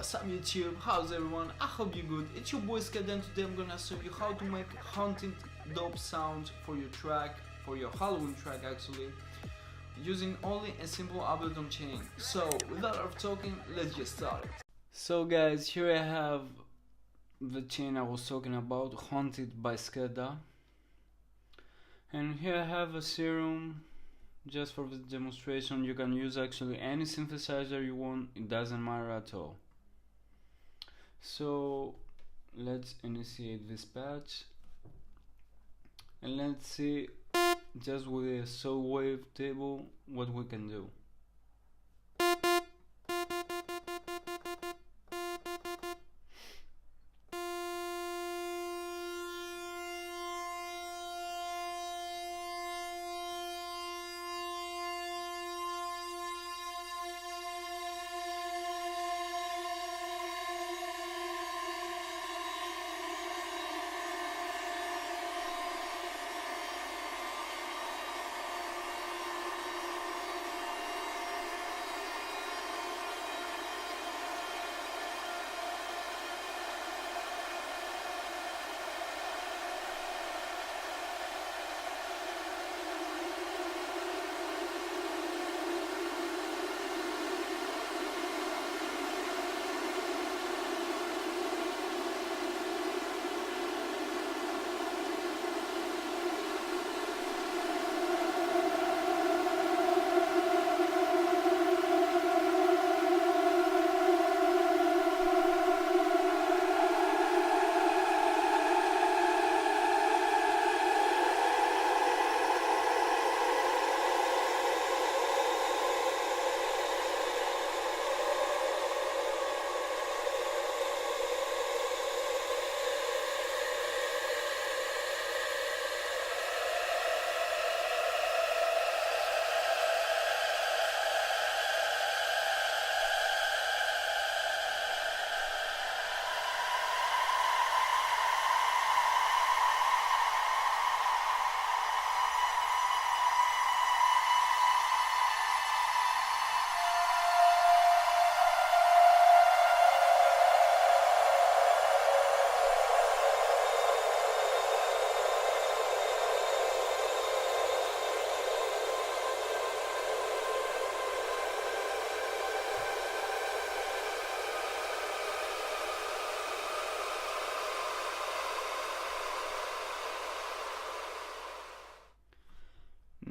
what's up YouTube, how's everyone? I hope you're good. It's your boy Skedda and today I'm gonna show you how to make haunted dope sounds for your track, for your Halloween track actually, using only a simple ABLETON chain. So without our talking, let's get started. So guys, here I have the chain I was talking about, Haunted by Skedda. And here I have a serum. Just for the demonstration, you can use actually any synthesizer you want, it doesn't matter at all. So let's initiate this patch and let's see just with a saw wave table what we can do.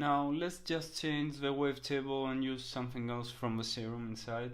Now let's just change the wavetable and use something else from the serum inside.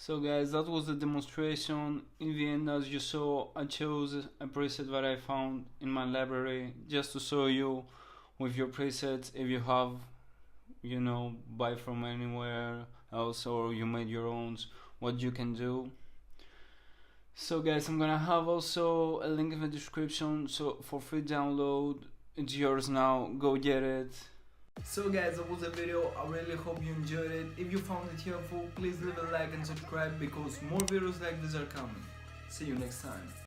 So guys, that was the demonstration. In the end, as you saw, I chose a preset that I found in my library just to show you with your presets, if you have, you know, buy from anywhere else or you made your own, what you can do. So guys, I'm gonna have also a link in the description, so for free download. It's yours now, go get it. So guys, that was the video. I really hope you enjoyed it. If you found it helpful, please leave a like and subscribe because more videos like this are coming. See you next time.